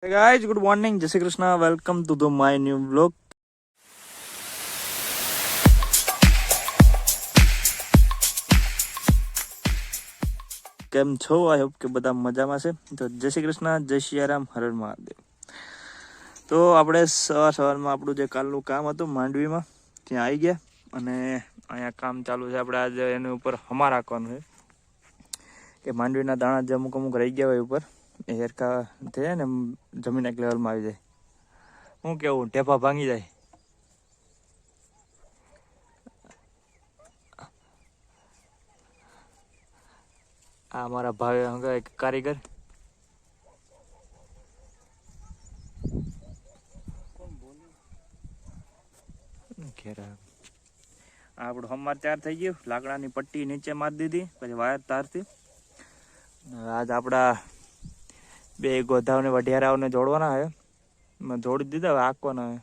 Hey guys, good morning. Jai Shri Krishna. Welcome to my new vlog. કેમ છો? I hope કે બધા મજામાં છે. તો જય શ્રી કૃષ્ણ, જય સિયારામ, હર હર મહાદેવ. તો આપણે સવારમાં આપણું જે કાલનું કામ હતું માંડવીમાં ત્યાં આવી ગયા અને અહીંયા કામ ચાલુ છે. આપણે આજે એની ઉપર હમા રાખવાનું છે કે માંડવીના દાણા જે અમુક રહી ગયા હોય ઉપર એ હેરકા થઈ ને જમીન એક લેવલમાં આવી જાય. શું કેવું, ઢેફા ભાંગી જાય. આ મારા ભાઈ કારીગર આપણું હમાર તૈયાર થઈ ગયું. લાકડાની પટ્ટી નીચે મારી દીધી, પછી વાયર તારથી આજ આપણા બે ગોધાવને વઢિયારાઓને જોડવાના હે. મેં જોડી દીધા, હવે આંકવાના હે.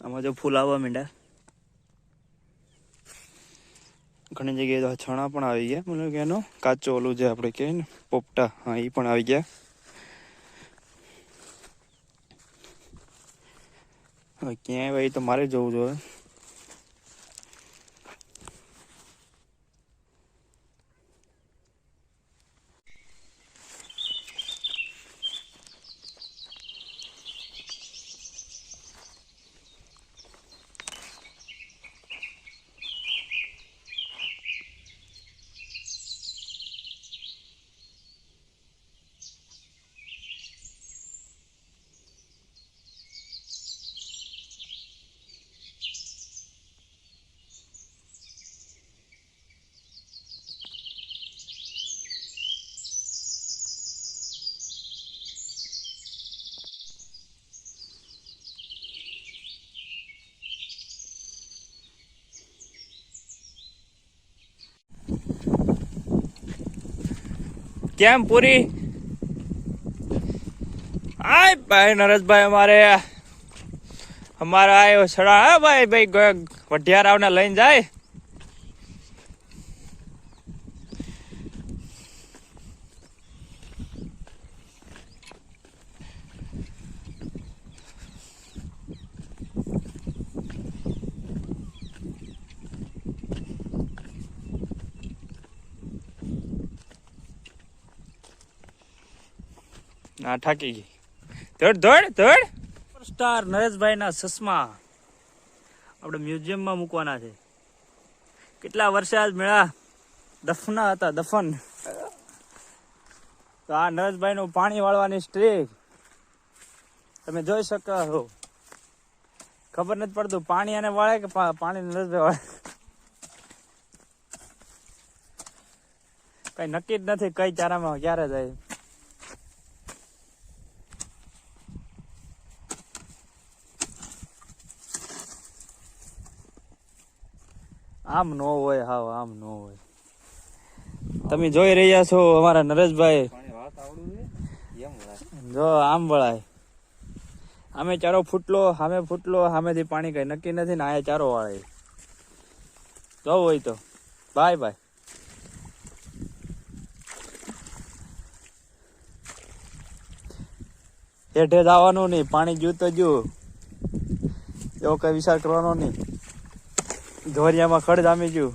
આમાં જો ફૂલ આવવા માંડ્યા. ઘણી જગ્યાએ તો છણા પણ આવી ગયા. મતલબ કે એનો કાચો ઓલું જે આપણે કહીએ ને પોપટા, હા એ પણ આવી ગયા. હવે ક્યાંય ભાઈ તો મારે જવું જોઈએ. કેમ પૂરી? આય ભાઈ નરેશભાઈ અમારા આવ્યો છડા. હા ભાઈ વઢિયારાવને લઈને જાય. ના ઠાકી ગઈ. દોડ સ્ટાર નરેશભાઈ ના ચશ્મા આપણે મ્યુઝિયમમાં મૂકવાના છે. કેટલા વર્ષે આજ મેળા દફના હતા, દફન. તો આ નરેશભાઈ નું પાણી વાળવાની સ્ટ્રીક તમે જોઈ શકો છો. ખબર નથી પડતું પાણી એને વાળે કે પાણી નરેશભાઈ વાળે. કઈ નક્કી જ નથી કઈ ચારામાં ક્યારે જાય. આમ નો હોય, હાવ આમ નો હોય. તમે જોઈ રહ્યા છો અમારા નરેશભાઈ જો આમ વળાય. આમે ચારો ફૂટલો, સામે ફૂટલો, સામેથી પાણી કઈ નક્કી નથી ને આ ચારો વાળે. જો હોય તો બાય બાય. હેઠે જવાનું નહીં, પાણી જ્યું તો જ્યું, એવો કઈ વિચાર કરવાનો નહીં. ધોરિયામાં ખડ જામી ગયું.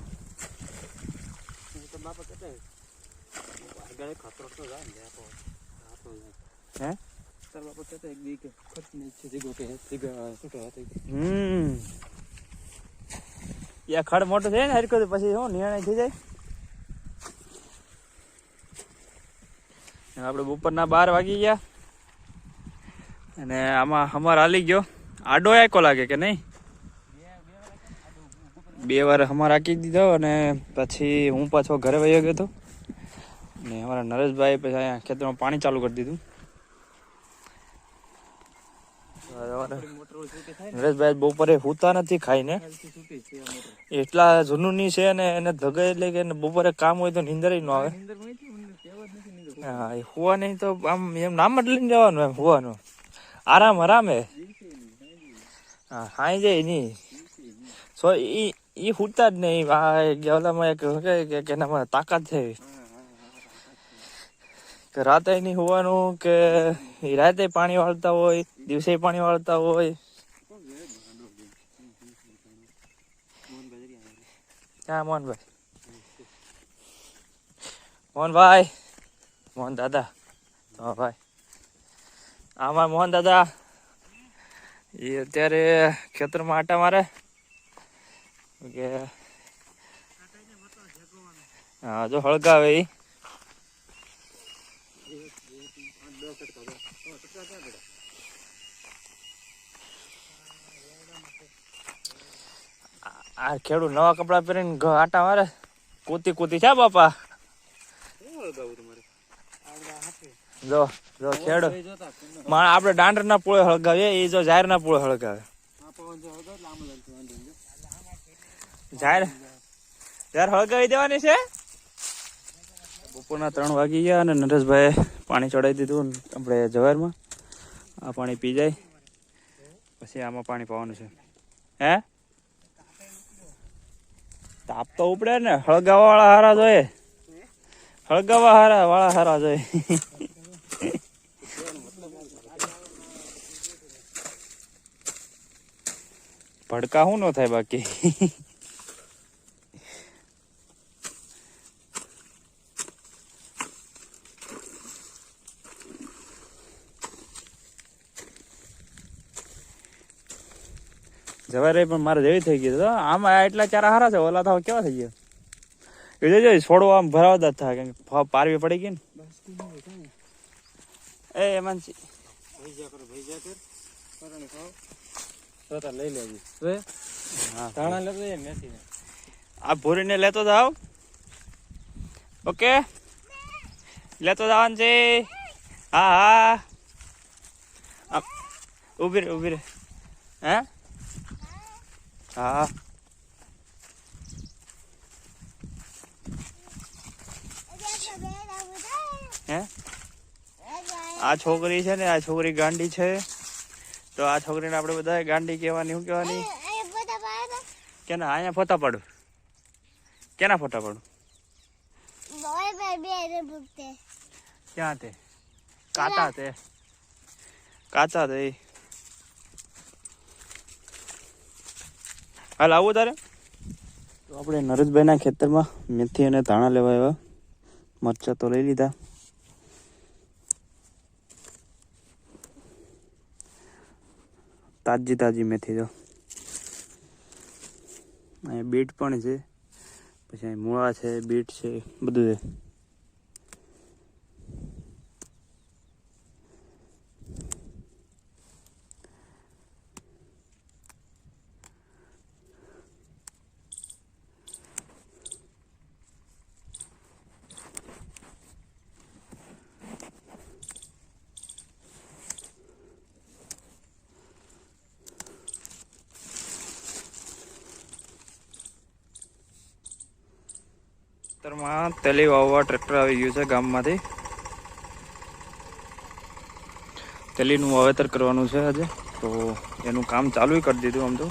ખડ મોટું થાય ને હરકત પછી શું નિર્ણય થઈ જાય. આપડે બપોરના 12 વાગી ગયા અને આમાં અમાર હાલી ગયો. આડો આયકો લાગે કે નહીં? 2 વાર અમારે રાખી દીધો અને પછી હું પાછો ઘરે વયો ગયો હતો ને અમારા નરેશભાઈ પછી અહીંયા ખેતરમાં પાણી ચાલુ કરી દીધું. નરેશભાઈ બપોરે હુતા નથી ખાઈને, એટલા જૂનું ની છે ને એને ધગે એટલે કે બપોરે કામ હોય તો નીંદર ન આવે. હા, એ હુવા નહીં તો આમ એમ નામ જ લઈને જવાનું, એમ હુવાનું આરામ હે. હા, હાઈ જાય નહીં સો ઈ હુતા જ નહીં. ઓલામાં એક કે એનામાં તાકાત છે કે રાતે નહીં હોવાનું, કે રાતે પાણી વાળતા હોય, દિવસે પાણી વાળતા હોય. ક્યાં મોહનભાઈ? મોહનભાઈ, મોહન દાદા. હા ભાઈ, આમાં મોહન દાદા એ અત્યારે ખેતરમાં આટા મારે કે હા જો હળગાવે એ. આ ખેડૂત નવા કપડા પહેરીને આટા મારે, કૂતી કૂતી છે બાપા. જો જો ખેડૂત આપડે દાંડર ના પોળે હળગાવીએ, એ જો જાહેર ના પોળે હળગાવે. જાહેર હળગાવી દેવાની છે. બપોરના 3 વાગી ગયા અને નરેશભાઈ પાણી ચડાવી દીધું આપણે જવારમાં. આ પાણી પી જાય પછી આમાં પાણી પાવાનું છે. હે તાપ તો ઉપડે ને, હળગાવા વાળા હારા જોઈએ, હળગાવા વાળા હારા જોઈએ. ભડકા શું ન થાય બાકી. જવાય પણ મારે જેવી થઈ ગઈ. આમાં એટલા ચારા હારા છે, ઓલા તો કેવા થઈ ગયા એ જોઈ છોડો આમ ભરાવતા થાય કે પારવી પડી ગઈ ને. એ માનસી લઈ લેવી. આ ભૂરીને લેતો જાવ. ઓકે, લેતો જવાનું છે. હા હા, ઉભી રે. હે હા, હે આ છોકરી છે ને, આ છોકરી ગાંડી છે. તો આ છોકરીને આપણે બધા ગાંડી કહેવાની. શું કહેવાની? કેના અહીંયા ફોટા પાડું? કેના ફોટા પાડું? ક્યાં તે કાચા તે હાલ આવું તારે. તો આપણે નરેશભાઈના ખેતરમાં મેથી અને ધાણા લેવા આવ્યા. મરચા તો લઈ લીધા. તાજી મેથી. જો અહીંયા બીટ પણ છે, પછી અહીં મૂળા છે, બીટ છે, બધું છે. ખેતરમાં તેલી વાવવા ટ્રેક્ટર આવી ગયું છે ગામમાંથી. તેલીનું વાવેતર કરવાનું છે આજે, તો એનું કામ ચાલુ કરી દીધું આમ તો.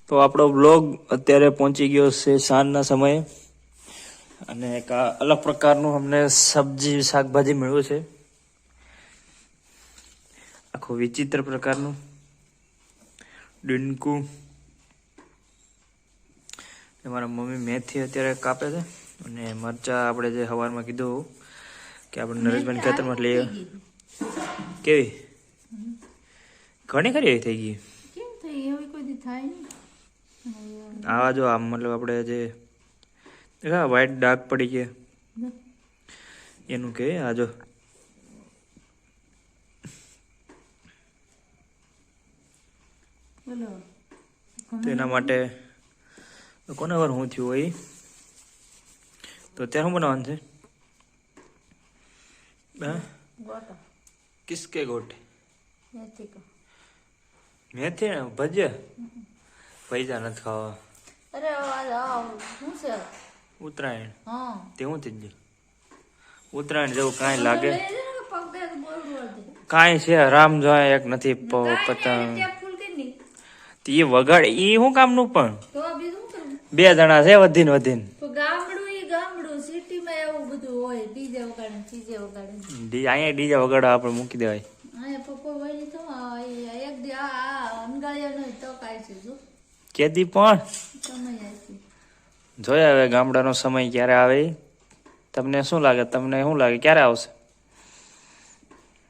તો આપણો બ્લોગ અત્યારે પહોંચી ગયો છે સાંજના સમયે અને એક આ અલગ પ્રકારનું અમને સબ્જી શાકભાજી મળ્યું છે, આખું વિચિત્ર પ્રકારનું ડીંડકું. મારા મમ્મી મેથી અત્યારે કાપે છે અને મરચા આપણે જે સવારમાં કીધું કે આપણે નરેશભાઈ ખેતરમાં લઈએ. કેવી ઘણી ખરી એવી થઈ ગઈ. આવા જો આમ મતલબ આપણે જે વ્હાઈટ ડાર્ક પડી ગયા એનું કે આ જો તેના માટે કોને વાર હું થયું હોય તો ત્યારે શું બનાવવાનું છે? કિસકે ગોટે મેથી ને ભજીયા પૈસા નથી ખાવા. ઉત્તરાયણ તે હું થઈ ગયું ઉત્તરાયણ જેવું કાંઈ લાગે કાંઈ છે રામ જોયા એક નથી પતંગ એ વગાડ એ શું કામનું પણ 2 જણા છે વધીને અહીંયા ડીજે વગાડવા આપણે મૂકી દેવાય. કેદી પણ જોયા હવે ગામડાનો સમય ક્યારે આવે. તમને શું લાગે ક્યારે આવશે?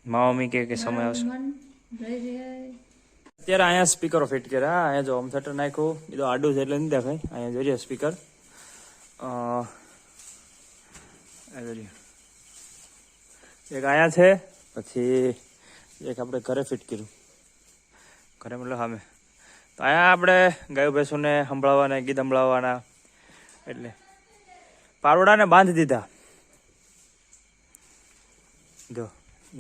મમ્મી કે સમય આવશે. અત્યારે અહીંયા સ્પીકરો ફિટ કર્યા. અહીંયા જો હોમ થિયેટર નાખ્યું, એ તો આડું છે એટલે નહીં દેખાય. અહીંયા જોઈએ સ્પીકર એક અહીંયા છે, પછી એક આપણે ઘરે ફિટ કર્યું. ઘરે મતલબ સામે તો અહીંયા આપણે ગાયો ભેંસોને સંભળાવવાના ગીત સંભળાવવાના એટલે પારોડાને બાંધી દીધા. જો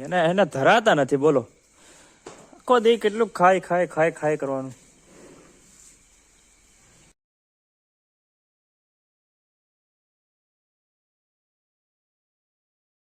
એને ધરાતા નથી બોલો. આખો દી કેટલું ખાય કરવાનું.